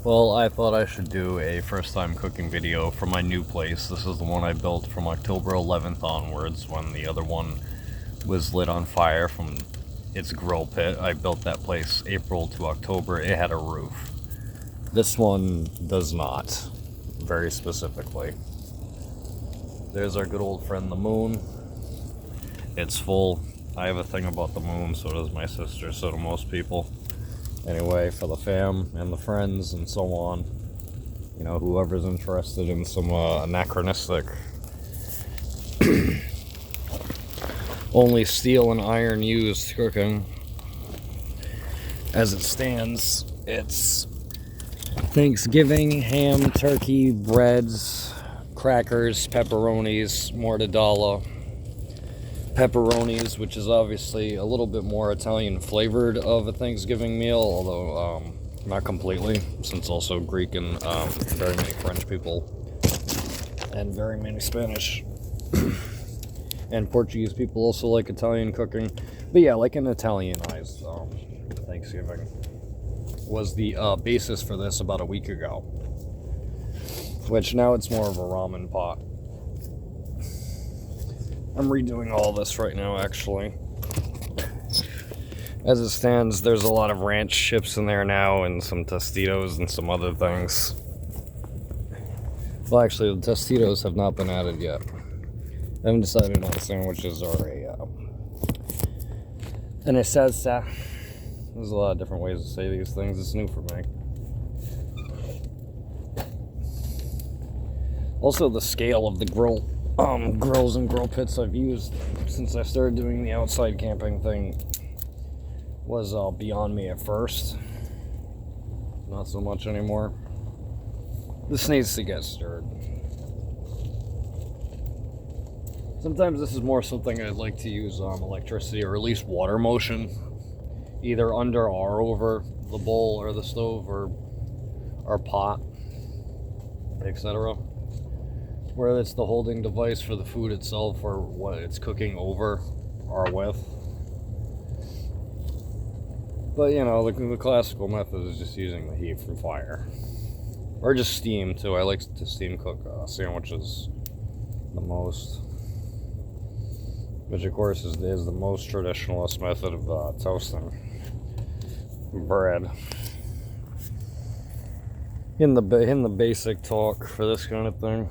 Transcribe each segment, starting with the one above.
Well, I thought I should do a first time cooking video for my new place. This is the one I built from October 11th onwards when the other one was lit on fire from its grill pit. I built that place April to October. It had a roof. This one does not, very specifically. There's our good old friend the moon. It's full. I have a thing about the moon, so does my sister, so do most people. Anyway, for the fam and the friends and so on, you know, whoever's interested in some anachronistic only steel and iron used cooking. As it stands, it's Thanksgiving, ham, turkey, breads, crackers, pepperonis, mortadella, pepperonis, which is obviously a little bit more Italian flavored of a Thanksgiving meal, although not completely, since also Greek and very many French people and very many Spanish and Portuguese people also like Italian cooking. But yeah, like an Italianized Thanksgiving was the basis for this about a week ago, which now it's more of a ramen pot. I'm redoing all this right now, actually. As it stands, there's a lot of ranch chips in there now, and some Tostitos and some other things. Well, actually, the Tostitos have not been added yet. I haven't decided on sandwiches or a Sess. There's a lot of different ways to say these things. It's new for me. Also, the scale of the grills and grill pits I've used since I started doing the outside camping thing was beyond me at first. Not so much anymore. This needs to get stirred. Sometimes this is more something I'd like to use electricity or at least water motion, either under or over the bowl or the stove or pot, etc. Whether it's the holding device for the food itself or what it's cooking over or with. But you know, the classical method is just using the heat from fire. Or just steam too. I like to steam cook sandwiches the most. Which of course is the most traditionalist method of toasting bread. In the basic talk for this kind of thing.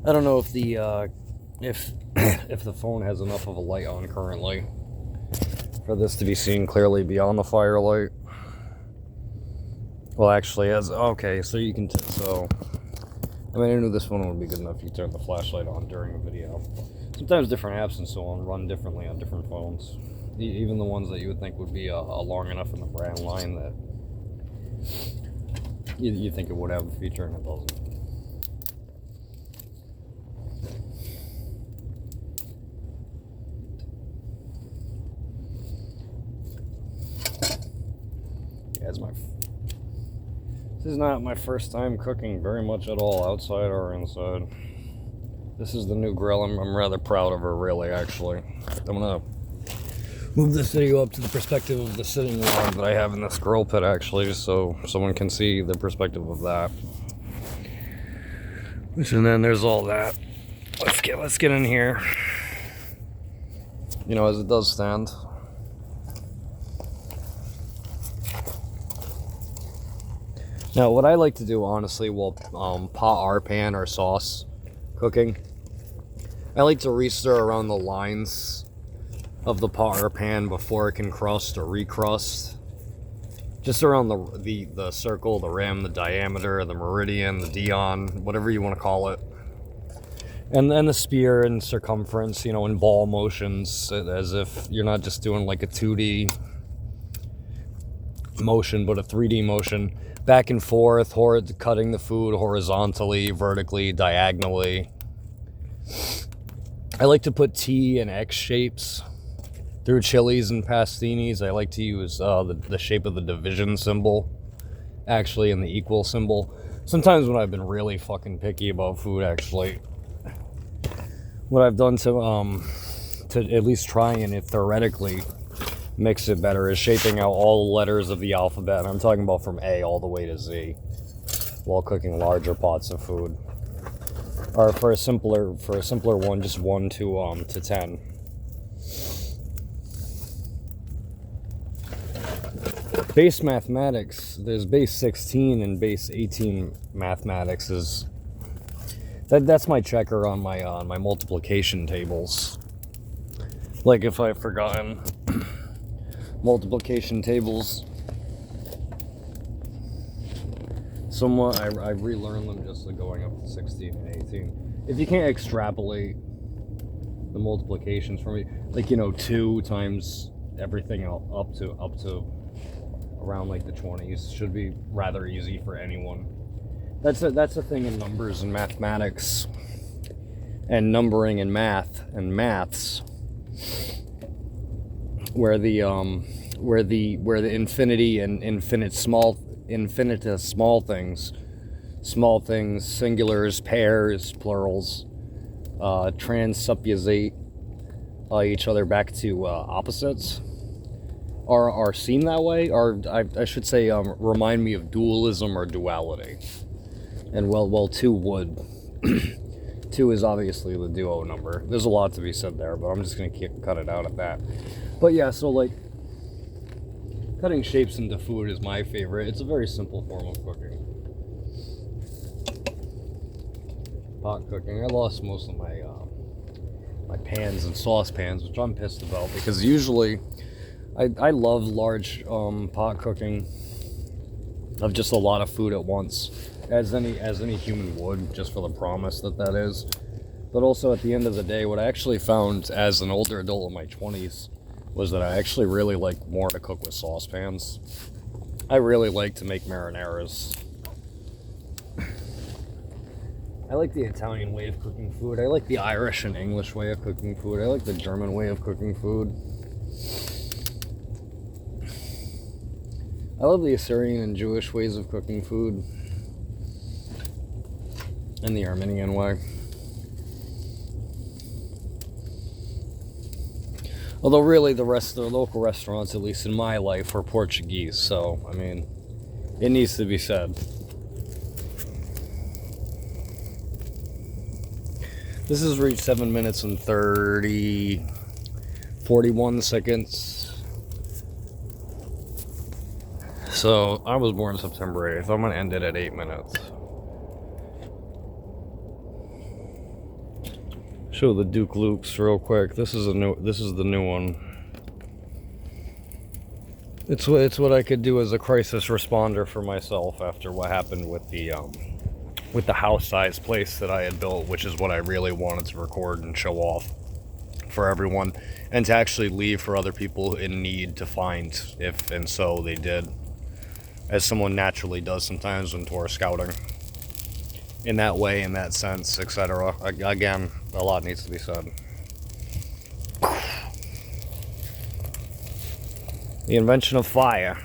I don't know if the if the phone has enough of a light on currently for this to be seen clearly beyond the firelight. Well, actually, okay, so you can so. I mean, I knew this one would be good enough if you turn the flashlight on during a video. Sometimes different apps and so on run differently on different phones. Even the ones that you would think would be long enough in the brand line that you think it would have a feature and it doesn't. Yeah, this is not my first time cooking very much at all, outside or inside. This is the new grill. I'm rather proud of her, really, actually. I'm gonna move this video up to the perspective of the sitting log that I have in this grill pit, actually, just so someone can see the perspective of that. And then there's all that. Let's get in here. You know, as it does stand. Now, what I like to do, honestly, while pot or pan or sauce cooking, I like to re-stir around the lines of the pot or pan before it can crust or recrust. Just around the circle, the rim, the diameter, the meridian, the dion, whatever you want to call it. And then the spear and circumference, you know, in ball motions, as if you're not just doing like a 2D motion, but a 3D motion. Back and forth, cutting the food horizontally, vertically, diagonally. I like to put T and X shapes through chilies and pastinis. I like to use the shape of the division symbol, actually, and the equal symbol. Sometimes when I've been really fucking picky about food, actually, what I've done to at least try and theoretically makes it better is shaping out all the letters of the alphabet, and I'm talking about from A all the way to Z, while cooking larger pots of food. Or for a simpler one, just 1 to 10. Base mathematics, there's base 16 and base 18 mathematics is that's my checker on my multiplication tables. Like if I've forgotten multiplication tables, somewhat I relearn them just going up to 16 and 18. If you can't extrapolate the multiplications for me, like 2 times everything up to around like the 20s should be rather easy for anyone. That's a thing in numbers and mathematics and numbering and maths, where the infinity and infinitus small things, singulars, pairs, plurals, transsupposite each other back to opposites are seen that way, or I should say remind me of dualism or duality. And well 2 would. 2 is obviously the duo number. There's a lot to be said there, but I'm just going to cut it out at that. But yeah, so like, cutting shapes into food is my favorite. It's a very simple form of cooking. Pot cooking. I lost most of my my pans and saucepans, which I'm pissed about, because usually I love large pot cooking of just a lot of food at once, as any human would, just for the promise that is. But also at the end of the day, what I actually found as an older adult in my 20s was that I actually really like more to cook with saucepans. I really like to make marinaras. I like the Italian way of cooking food. I like the Irish and English way of cooking food. I like the German way of cooking food. I love the Assyrian and Jewish ways of cooking food. And the Armenian way. Although really the rest of the local restaurants, at least in my life, are Portuguese. So, I mean, it needs to be said. This has reached 7 minutes and 41 seconds. So, I was born September 8th. I'm going to end it at 8 minutes. Show the Duke Lukes real quick. This is the new one. It's what I could do as a crisis responder for myself after what happened with the house-sized place that I had built, which is what I really wanted to record and show off for everyone, and to actually leave for other people in need to find, if and so they did, as someone naturally does sometimes when tour scouting. In that way, in that sense, etc. Again, a lot needs to be said. The invention of fire.